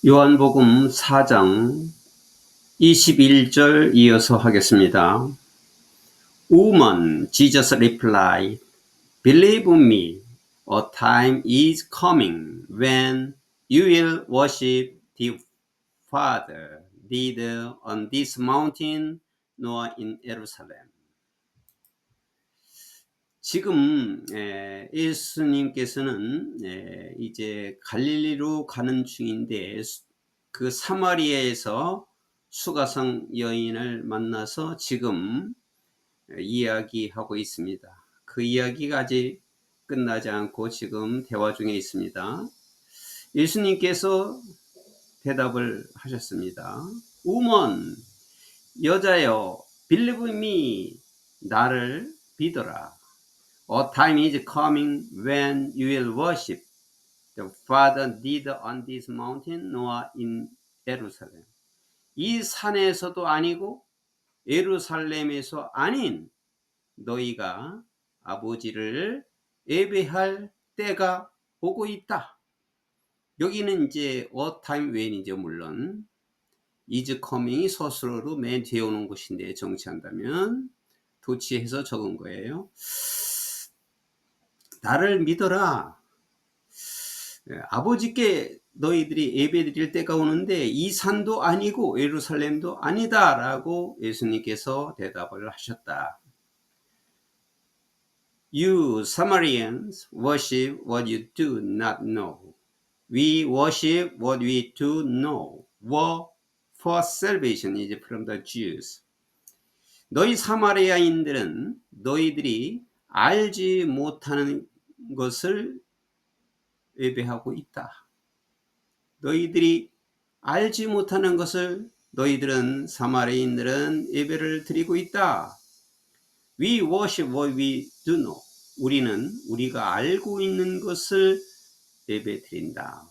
요한복음 4장 21절 이어서 하겠습니다. Woman, Jesus replied, Believe me, a time is coming when you will worship the Father, neither on this mountain nor in Jerusalem. 지금 예수님께서는 이제 갈릴리로 가는 중인데 그 사마리아에서 수가성 여인을 만나서 지금 이야기하고 있습니다. 그 이야기가 아직 끝나지 않고 지금 대화 중에 있습니다. 예수님께서 대답을 하셨습니다. Woman, 여자여, believe me, 나를 믿어라. A time is coming when you will worship the Father neither on this mountain nor in Jerusalem. 이 산에서도 아니고 예루살렘에서 아닌 너희가 아버지를 예배할 때가 오고 있다. 여기는 이제 a time when이죠. 물론 is coming이 서술어로 맨 뒤에 오는 것인데 정치한다면 도치해서 적은 거예요. 나를 믿어라. 아버지께 너희들이 예배드릴 때가 오는데 이 산도 아니고 예루살렘도 아니다 라고 예수님께서 대답을 하셨다. You Samaritans worship what you do not know. We worship what we do know. For salvation is from the Jews. 너희 사마리아인들은 너희들이 알지 못하는 것을 예배하고 있다. 너희들이 알지 못하는 것을 너희들은 사마리아인들은 예배를 드리고 있다. We worship what we do know. 우리는 우리가 알고 있는 것을 예배 드린다.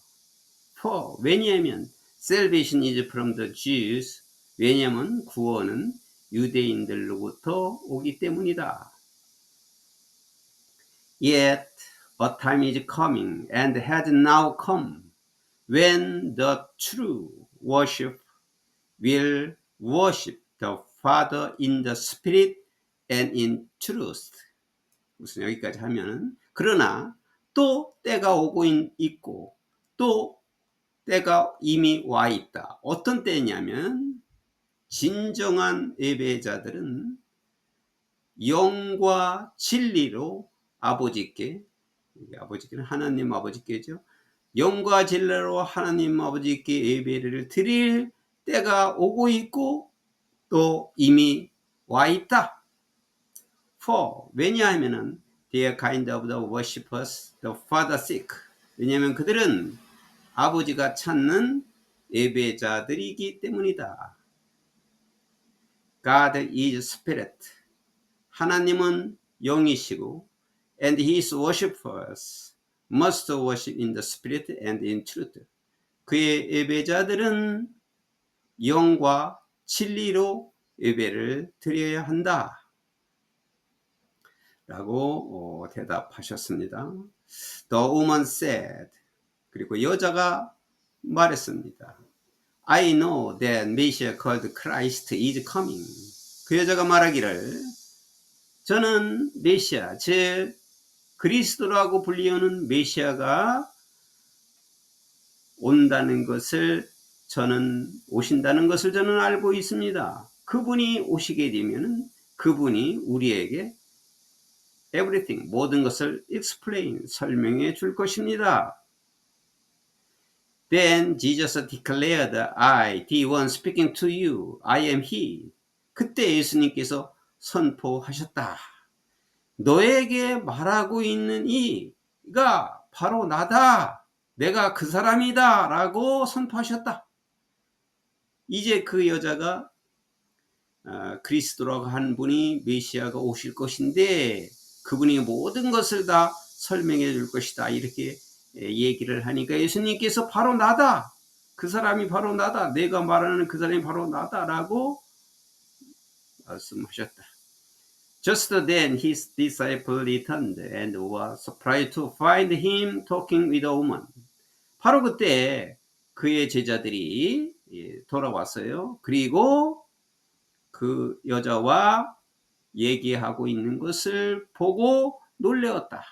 For 왜냐하면 salvation is from the Jews. 왜냐하면 구원은 유대인들로부터 오기 때문이다. Yet a time is coming and has now come when the true worship will worship the Father in the Spirit and in truth. 무슨 여기까지 하면은 그러나 또 때가 오고 있고 또 때가 이미 와 있다. 어떤 때냐면 진정한 예배자들은 영과 진리로 아버지께는 하나님 아버지께죠. 영과 진리로 하나님 아버지께 예배를 드릴 때가 오고 있고 또 이미 와 있다. For 왜냐하면은 they are kind of the worshippers the Father seek. 왜냐하면 그들은 아버지가 찾는 예배자들이기 때문이다. God is spirit. 하나님은 영이시고 and his worshippers must worship in the spirit and in truth. 그의 예배자들은 영과 진리로 예배를 드려야 한다. 라고 대답하셨습니다. The woman said. 그리고 여자가 말했습니다. I know that Messiah called Christ is coming. 그 여자가 말하기를 저는 메시아, 즉 그리스도라고 불리우는 메시아가 온다는 것을 오신다는 것을 저는 알고 있습니다. 그분이 오시게 되면은 그분이 우리에게 everything, 모든 것을 explain, 설명해 줄 것입니다. Then Jesus declared, I, the one speaking to you, I am he. 그때 예수님께서 선포하셨다. 너에게 말하고 있는 이가 바로 나다. 내가 그 사람이다. 라고 선포하셨다. 이제 그 여자가 그리스도라고 한 분이 메시아가 오실 것인데 그분이 모든 것을 다 설명해 줄 것이다. 이렇게 얘기를 하니까 예수님께서 바로 나다. 그 사람이 바로 나다. 내가 말하는 그 사람이 바로 나다라고 말씀하셨다. Just then his disciple returned and were surprised to find him talking with a woman. 바로 그때 그의 제자들이 돌아왔어요. 그리고 그 여자와 얘기하고 있는 것을 보고 놀래었다.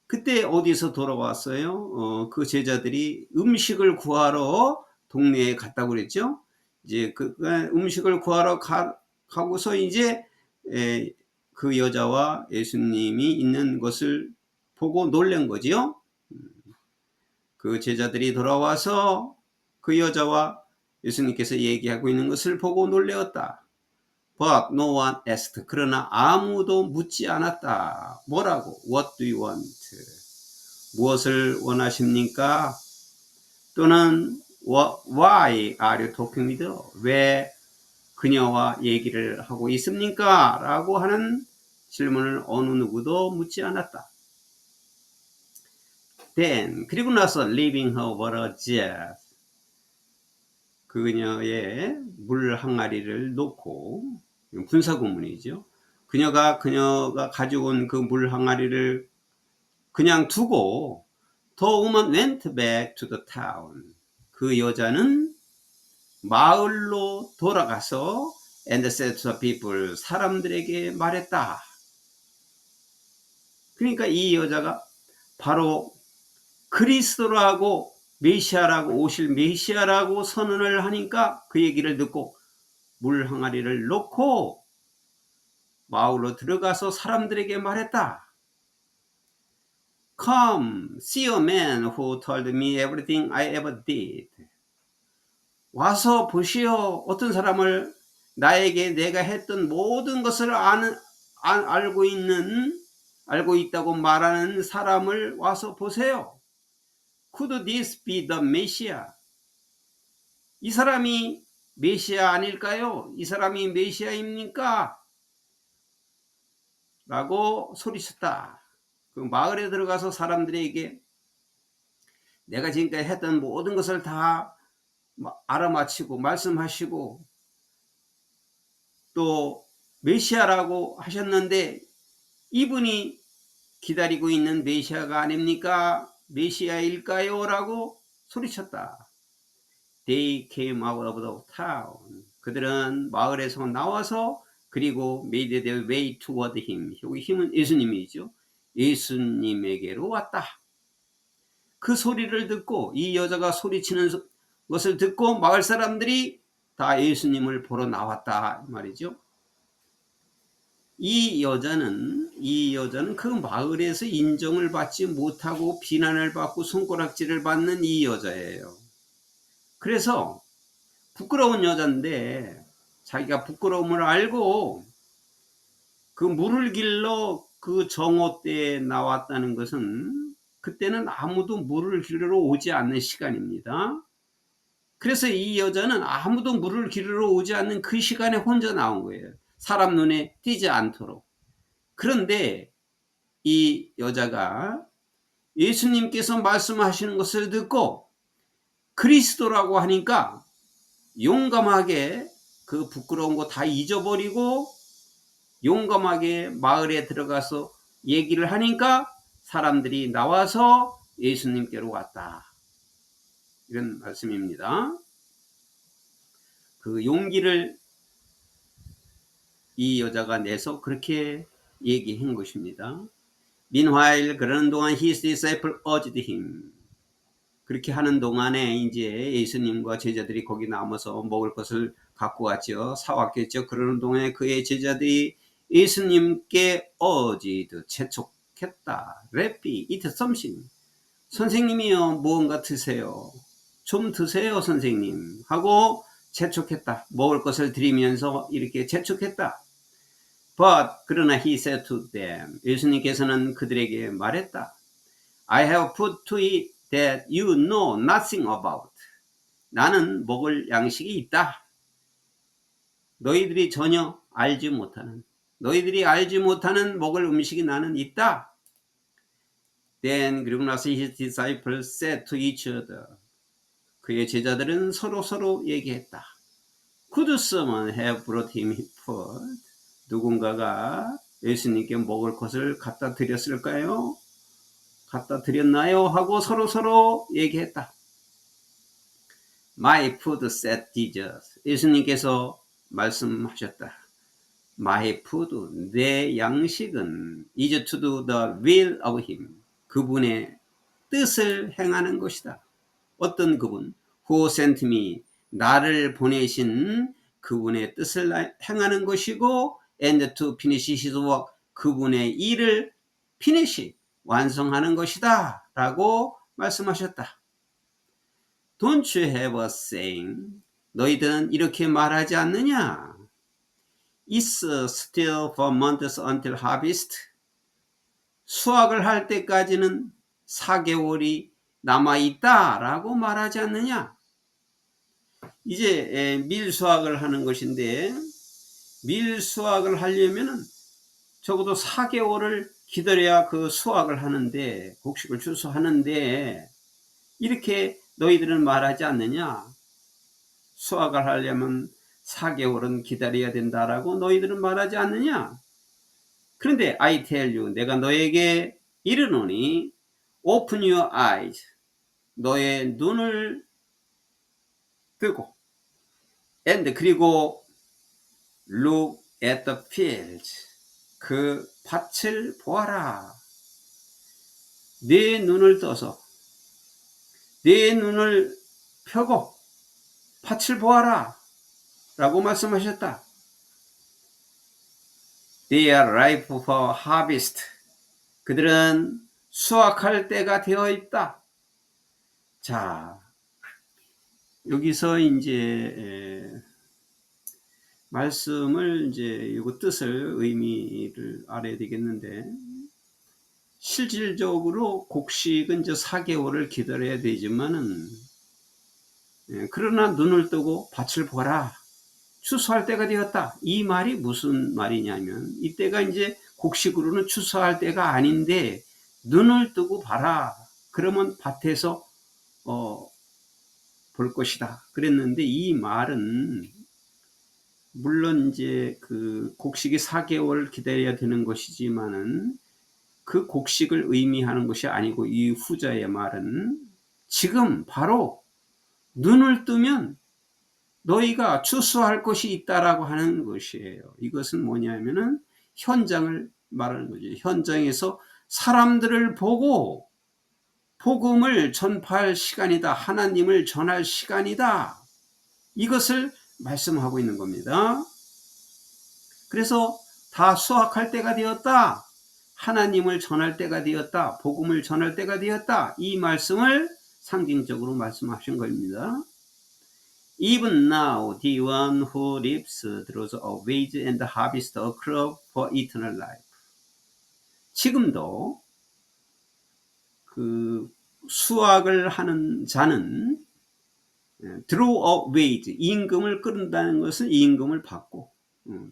그때 어디서 돌아왔어요? 그 제자들이 음식을 구하러 동네에 갔다고 그랬죠. 이제 그 음식을 구하러 가고서 이제 그 여자와 예수님이 있는 것을 보고 놀란 거지요. 그 제자들이 돌아와서 그 여자와 예수님께서 얘기하고 있는 것을 보고 놀래었다. But no one asked. 그러나 아무도 묻지 않았다. 뭐라고? What do you want? 무엇을 원하십니까? 또는 Why are you talking with her? 왜 그녀와 얘기를 하고 있습니까? 라고 하는 질문을 어느 누구도 묻지 않았다. Then 그리고 나서 leaving her water jar, 그녀의 물 항아리를 놓고, 분사구문이죠. 그녀가 가지고 온 그 물 항아리를 그냥 두고 the woman went back to the town. 그 여자는 마을로 돌아가서 and said to the people, 사람들에게 말했다. 그러니까 이 여자가 바로 그리스도라고, 메시아라고, 오실 메시아라고 선언을 하니까 그 얘기를 듣고 물 항아리를 놓고 마을로 들어가서 사람들에게 말했다. Come, see a man who told me everything I ever did. 와서 보시오. 어떤 사람을, 나에게 내가 했던 모든 것을 알고 있다고 말하는 사람을 와서 보세요. Could this be the Messiah? 이 사람이 메시아 아닐까요? 이 사람이 메시아입니까? 라고 소리쳤다. 그 마을에 들어가서 사람들에게 내가 지금까지 했던 모든 것을 다 알아맞히고 말씀하시고 또 메시아라고 하셨는데 이분이 기다리고 있는 메시아가 아닙니까? 메시아일까요? 라고 소리쳤다. They came out of the town. 그들은 마을에서 나와서 그리고 made their way toward him. 여기 힘은 예수님이죠. 예수님에게로 왔다. 그 소리를 듣고, 이 여자가 소리치는 것을 듣고 마을 사람들이 다 예수님을 보러 나왔다 말이죠. 이 여자는 그 마을에서 인정을 받지 못하고 비난을 받고 손가락질을 받는 이 여자예요. 그래서 부끄러운 여자인데 자기가 부끄러움을 알고 그 물을 길러 그 정오 때에 나왔다는 것은 그때는 아무도 물을 길러 오지 않는 시간입니다. 그래서 이 여자는 아무도 물을 길러 오지 않는 그 시간에 혼자 나온 거예요. 사람 눈에 띄지 않도록. 그런데 이 여자가 예수님께서 말씀하시는 것을 듣고 그리스도라고 하니까 용감하게 그 부끄러운 거 다 잊어버리고 용감하게 마을에 들어가서 얘기를 하니까 사람들이 나와서 예수님께로 왔다. 이런 말씀입니다. 그 용기를 이 여자가 내서 그렇게 얘기한 것입니다. Meanwhile, 그러는 동안 his disciple urged him. 그렇게 하는 동안에 이제 예수님과 제자들이 거기 남아서 먹을 것을 갖고 왔죠. 사왔겠죠. 그러는 동안에 그의 제자들이 예수님께 재촉했다. Rabbi, eat something. 선생님이요, 무언가 드세요. 좀 드세요, 선생님. 하고 재촉했다. 먹을 것을 드리면서 이렇게 재촉했다. But 그러나 he said to them. 예수님께서는 그들에게 말했다. I have put to it that you know nothing about. 나는 먹을 양식이 있다. 너희들이 전혀 알지 못하는, 너희들이 알지 못하는 먹을 음식이 나는 있다. Then 그리고 나서 his disciples said to each other. 그의 제자들은 서로 얘기했다. Could someone have brought him food? 누군가가 예수님께 먹을 것을 갖다 드렸을까요? 갖다 드렸나요? 하고 서로 얘기했다. My food, said Jesus. 예수님께서 말씀하셨다. My food, 내 양식은 is to do the will of him. 그분의 뜻을 행하는 것이다. 어떤 그분? Who sent me. 나를 보내신 그분의 뜻을 행하는 것이고 and to finish his work. 그분의 일을 finish, 완성하는 것이다. 라고 말씀하셨다. Don't you have a saying? 너희들은 이렇게 말하지 않느냐? It's still 4 months until harvest. 수확을 할 때까지는 4개월이 남아있다 라고 말하지 않느냐? 이제 밀 수확을 하는 것인데 밀 수확을 하려면은 적어도 4개월을 기다려야 그 수확을 하는데 곡식을 추수하는데 이렇게 너희들은 말하지 않느냐? 수확을 하려면 4개월은 기다려야 된다라고 너희들은 말하지 않느냐? 그런데 I tell you, 내가 너에게 이르노니 open your eyes, 너의 눈을 뜨고 and 그리고 look at the fields, 그 밭을 보아라. 네 눈을 떠서 네 눈을 펴고 밭을 보아라 라고 말씀하셨다. They are ripe for harvest. 그들은 수확할 때가 되어 있다. 자, 여기서 이제 말씀을 이제 이거 뜻을 의미를 알아야 되겠는데 실질적으로 곡식은 이제 4개월을 기다려야 되지만은 그러나 눈을 뜨고 밭을 보라. 추수할 때가 되었다. 이 말이 무슨 말이냐면 이때가 이제 곡식으로는 추수할 때가 아닌데 눈을 뜨고 봐라. 그러면 밭에서 볼 것이다. 그랬는데 이 말은 물론 이제 그 곡식이 4개월 기다려야 되는 것이지만은 그 곡식을 의미하는 것이 아니고 이 후자의 말은 지금 바로 눈을 뜨면 너희가 추수할 것이 있다라고 하는 것이에요. 이것은 뭐냐면은 현장을 말하는 거죠. 현장에서 사람들을 보고 복음을 전파할 시간이다. 하나님을 전할 시간이다. 이것을 말씀하고 있는 겁니다. 그래서 다 수확할 때가 되었다. 하나님을 전할 때가 되었다. 복음을 전할 때가 되었다. 이 말씀을 상징적으로 말씀하신 겁니다. Even now, the one who reaps draws a wage and harvests a crop for eternal life. 지금도 그 수확을 하는 자는 draw a wage, 임금을 끌는다는 것은 임금을 받고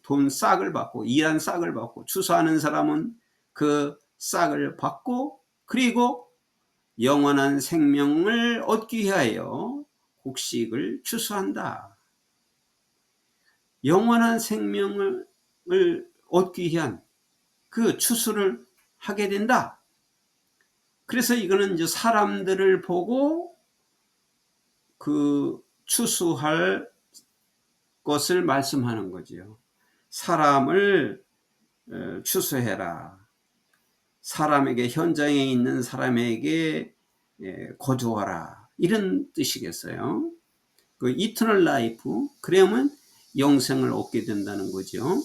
돈 싹을 받고 일한 싹을 받고 추수하는 사람은 그 싹을 받고 그리고 영원한 생명을 얻기 위하여 곡식을 추수한다. 영원한 생명을 얻기 위한 그 추수를 하게 된다. 그래서 이거는 이제 사람들을 보고 그 추수할 것을 말씀하는 거지요. 사람을 추수해라. 사람에게 현장에 있는 사람에게 거두어라. 이런 뜻이겠어요. 그 eternal life, 그러면 영생을 얻게 된다는 거죠.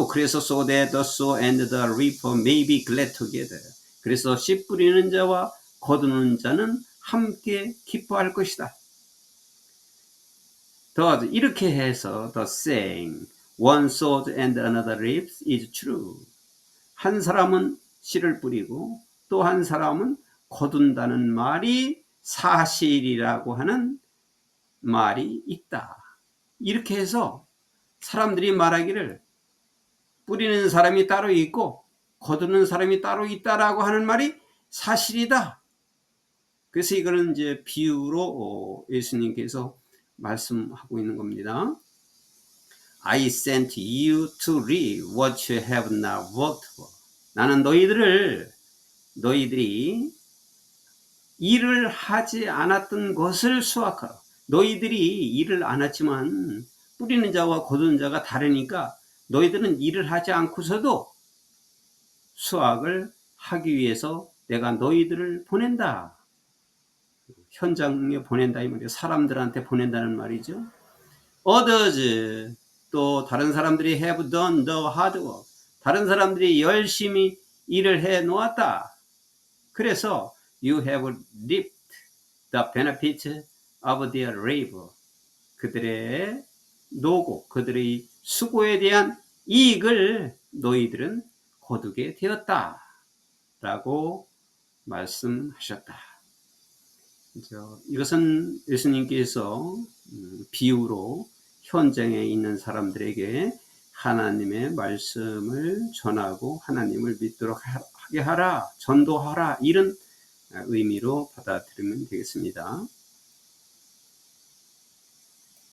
그래서 so that the sower and the reaper may be glad together. 그래서 씨 뿌리는 자와 거두는 자는 함께 기뻐할 것이다. 더 이렇게 해서 the saying one sows and another reaps is true. 한 사람은 씨를 뿌리고 또 한 사람은 거둔다는 말이 사실이라고 하는 말이 있다. 이렇게 해서 사람들이 말하기를 뿌리는 사람이 따로 있고 거두는 사람이 따로 있다라고 하는 말이 사실이다. 그래서 이거는 이제 비유로 예수님께서 말씀하고 있는 겁니다. I sent you to reap what you have not worked for. 나는 너희들이 일을 하지 않았던 것을 수확하라. 너희들이 일을 안 했지만 뿌리는 자와 거두는 자가 다르니까 너희들은 일을 하지 않고서도 수확을 하기 위해서 내가 너희들을 보낸다. 현장에 보낸다 이 말이에요. 사람들한테 보낸다는 말이죠. Others, 또 다른 사람들이 have done the hard work. 다른 사람들이 열심히 일을 해 놓았다. 그래서 you have reaped the benefits of their labor. 그들의 노고, 그들의 수고에 대한 이익을 너희들은 거두게 되었다. 라고 말씀하셨다. 이것은 예수님께서 비유로 현장에 있는 사람들에게 하나님의 말씀을 전하고 하나님을 믿도록 하게 하라, 전도하라, 이런 의미로 받아들이면 되겠습니다.